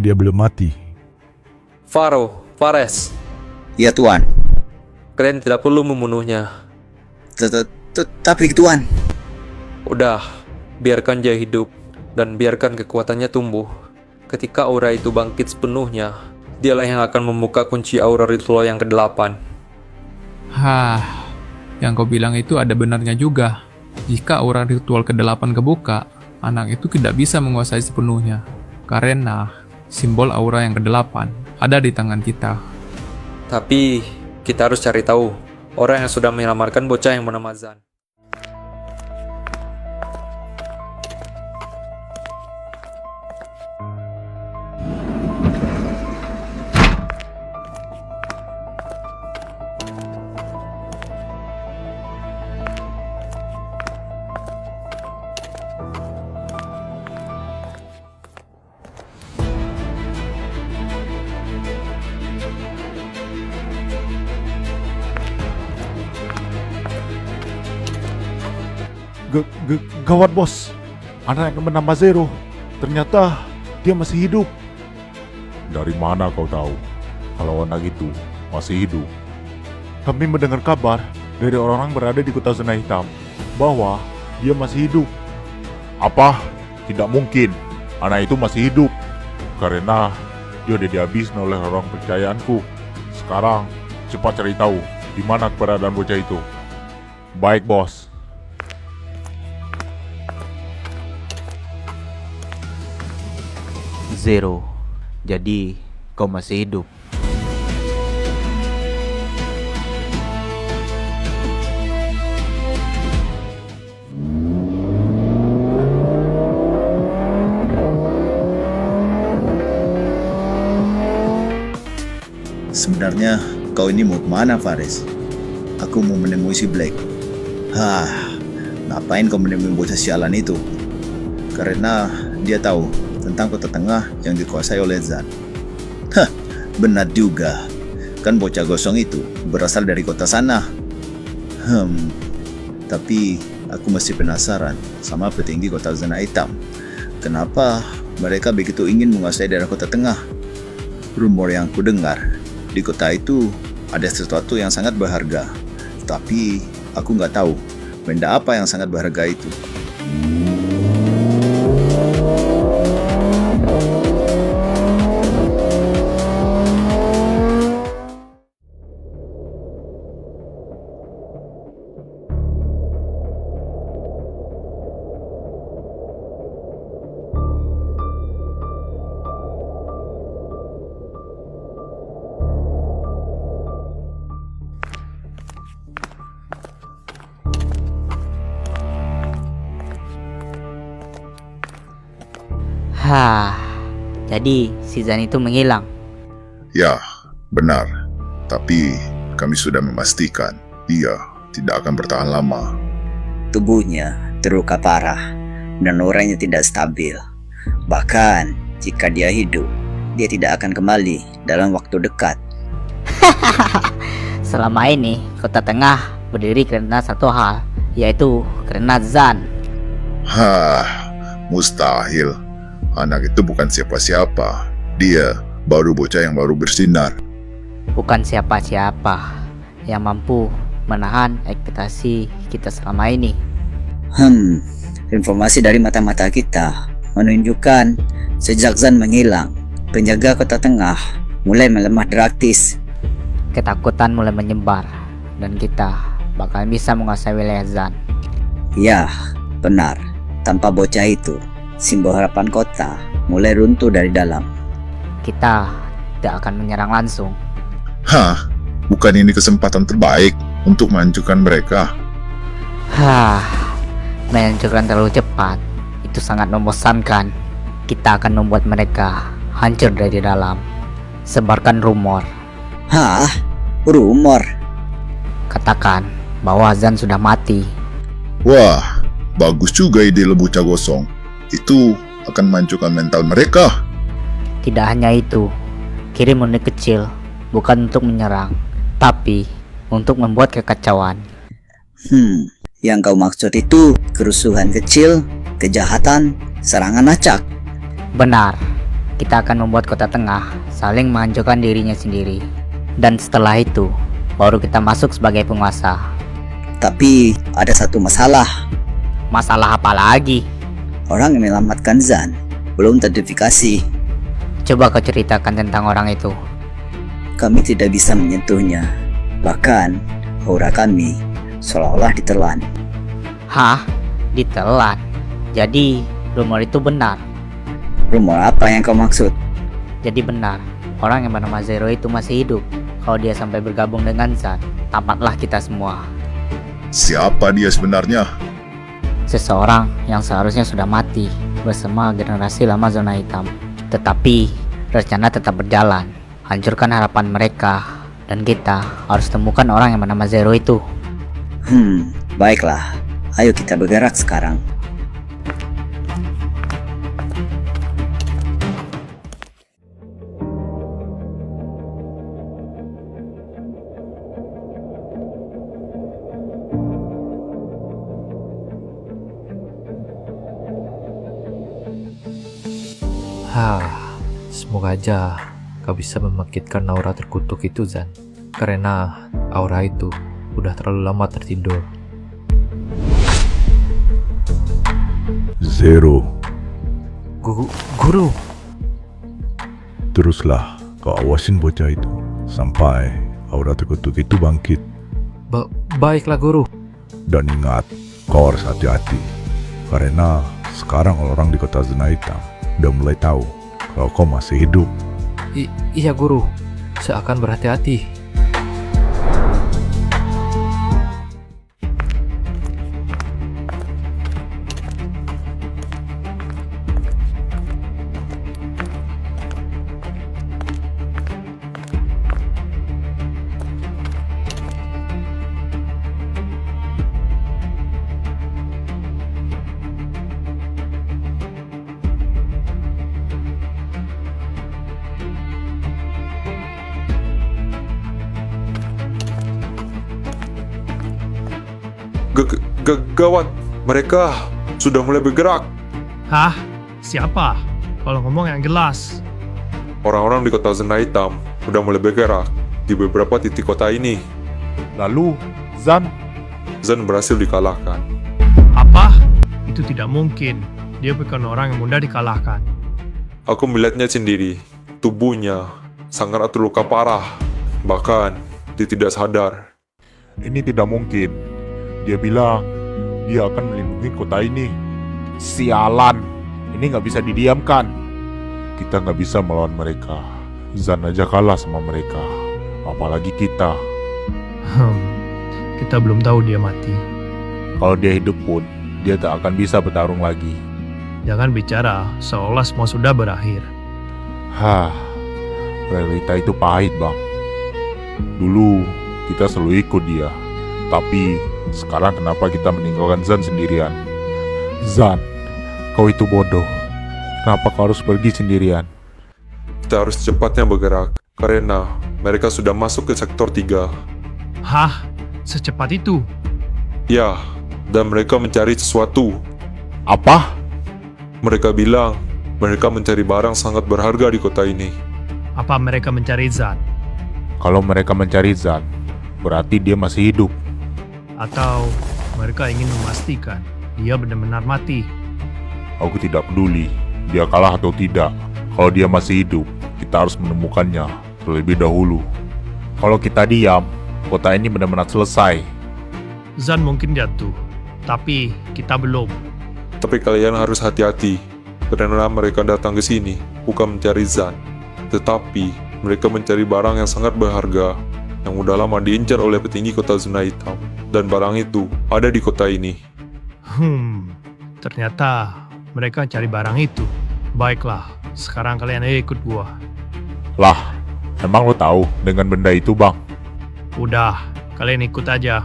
dia belum mati. Fares, Ya Tuan. kalian tidak perlu membunuhnya. Tapi Tuan. Udah, biarkan dia hidup dan biarkan kekuatannya tumbuh. Ketika aura itu bangkit sepenuhnya, dialah yang akan membuka kunci aura ritual yang ke-8. Yang kau bilang itu ada benarnya juga. Jika aura ritual ke-8 kebuka, anak itu tidak bisa menguasai sepenuhnya. Karena simbol aura yang ke-8 ada di tangan kita. Tapi, kita harus cari tahu orang yang sudah menyelamatkan bocah yang bernama Zan. Gawat bos, anak yang bernama Zero, ternyata dia masih hidup. Dari mana kau tahu kalau anak itu masih hidup? Kami mendengar kabar dari orang-orang berada di kota Zona Hitam bahwa dia masih hidup. Apa? Tidak mungkin anak itu masih hidup, karena dia udah dihabiskan oleh orang percayaanku. Sekarang cepat cari tahu di mana keberadaan bocah itu. Baik bos. Zero. Jadi kau masih hidup. Sebenarnya kau ini mau kemana, Fares? Aku mau menemui si Black. Ngapain kau menemui bocah sialan itu? Karena dia tahu tentang kota tengah yang dikuasai oleh Zan. Benar juga. Kan bocah gosong itu berasal dari kota sana. Tapi aku masih penasaran sama petinggi kota Zona Hitam. Kenapa mereka begitu ingin menguasai daerah kota tengah? Rumor yang ku dengar, di kota itu ada sesuatu yang sangat berharga. Tapi aku nggak tahu benda apa yang sangat berharga itu. Jadi si Zan itu menghilang. Ya, benar. Tapi kami sudah memastikan dia tidak akan bertahan lama. Tubuhnya terluka parah dan orangnya tidak stabil. Bahkan jika dia hidup, dia tidak akan kembali dalam waktu dekat. Selama ini kota tengah berdiri karena satu hal, yaitu karena Zan. Mustahil. Anak itu bukan siapa-siapa. Dia baru bocah yang baru bersinar. Bukan siapa-siapa yang mampu menahan ekspektasi kita selama ini. Informasi dari mata-mata kita menunjukkan sejak Zan menghilang, penjaga kota tengah mulai melemah drastis. Ketakutan mulai menyebar dan kita bakal bisa menguasai wilayah Zan. Ya, benar. Tanpa bocah itu, simbol harapan kota mulai runtuh dari dalam. Kita tidak akan menyerang langsung. Bukan ini kesempatan terbaik untuk menghancurkan mereka? Menghancurkan terlalu cepat itu sangat membosankan. Kita akan membuat mereka hancur dari dalam. Sebarkan rumor. Rumor? Katakan bahwa Zan sudah mati. Wah, bagus juga ide bocah gosong. Itu akan menghancurkan mental mereka. Tidak hanya itu, kirim unit kecil bukan untuk menyerang, tapi untuk membuat kekacauan. Yang kau maksud itu kerusuhan kecil, kejahatan, serangan acak. Benar, kita akan membuat kota tengah saling menghancurkan dirinya sendiri. Dan setelah itu, baru kita masuk sebagai penguasa. Tapi ada satu masalah. Masalah apa lagi? Orang yang menyelamatkan Zan belum terverifikasi. Coba kau ceritakan tentang orang itu. Kami tidak bisa menyentuhnya. Bahkan aura kami seolah-olah ditelan. Hah? Ditelan? Jadi rumor itu benar? Rumor apa yang kau maksud? Jadi benar, orang yang bernama Zero itu masih hidup. Kalau dia sampai bergabung dengan Zan, tamatlah kita semua. Siapa dia sebenarnya? Seseorang yang seharusnya sudah mati bersama generasi lama zona hitam. Tetapi rencana tetap berjalan. Hancurkan harapan mereka. Dan kita harus temukan orang yang bernama Zero itu. Baiklah. Ayo kita bergerak sekarang. Semoga aja kau bisa membangkitkan aura terkutuk itu, Zan. Karena aura itu udah terlalu lama tertidur. Zero, Guru, teruslah kau awasin bocah itu sampai aura terkutuk itu bangkit. Baiklah guru. Dan ingat, kau harus hati-hati. Karena sekarang orang di kota zona hitam udah mulai tahu kalau kau masih hidup. Iya guru, saya akan berhati-hati. Gawat, mereka sudah mulai bergerak. Hah? Siapa? Kalau ngomong yang jelas. Orang-orang di kota zona hitam sudah mulai bergerak di beberapa titik kota ini. Lalu, Zan, berhasil dikalahkan. Apa? Itu tidak mungkin. Dia bukan orang yang mudah dikalahkan. Aku melihatnya sendiri. Tubuhnya sangat terluka parah. Bahkan, dia tidak sadar. ini tidak mungkin. Dia bilang dia akan melindungi kota ini. Sialan, ini nggak bisa didiamkan. Kita nggak bisa melawan mereka. Zan aja kalah sama mereka, apalagi kita. Kita belum tahu dia mati. Kalau dia hidup pun, dia tak akan bisa bertarung lagi. Jangan bicara seolah semua sudah berakhir. Realita itu pahit, Bang. Dulu kita selalu ikut dia, tapi sekarang kenapa kita meninggalkan Zan sendirian? Zan, kau itu bodoh. Kenapa kau harus pergi sendirian? Kita harus cepatnya bergerak, karena mereka sudah masuk ke sektor 3. Hah? Secepat itu? Ya, dan mereka mencari sesuatu. Apa? Mereka bilang mereka mencari barang sangat berharga di kota ini. Apa mereka mencari Zan? Kalau mereka mencari Zan, berarti dia masih hidup. Atau mereka ingin memastikan dia benar-benar mati? Aku tidak peduli dia kalah atau tidak. Kalau dia masih hidup, kita harus menemukannya terlebih dahulu. Kalau kita diam, kota ini benar-benar selesai. Zan mungkin jatuh, tapi kita belum. Tapi kalian harus hati-hati, karena mereka datang ke sini bukan mencari Zan, tetapi mereka mencari barang yang sangat berharga yang udah lama diincar oleh petinggi kota zona hitam. Dan barang itu ada di kota ini. Ternyata mereka cari barang itu. Baiklah, sekarang kalian ikut gua. Lah, emang lo tahu dengan benda itu, Bang? Udah, kalian ikut aja.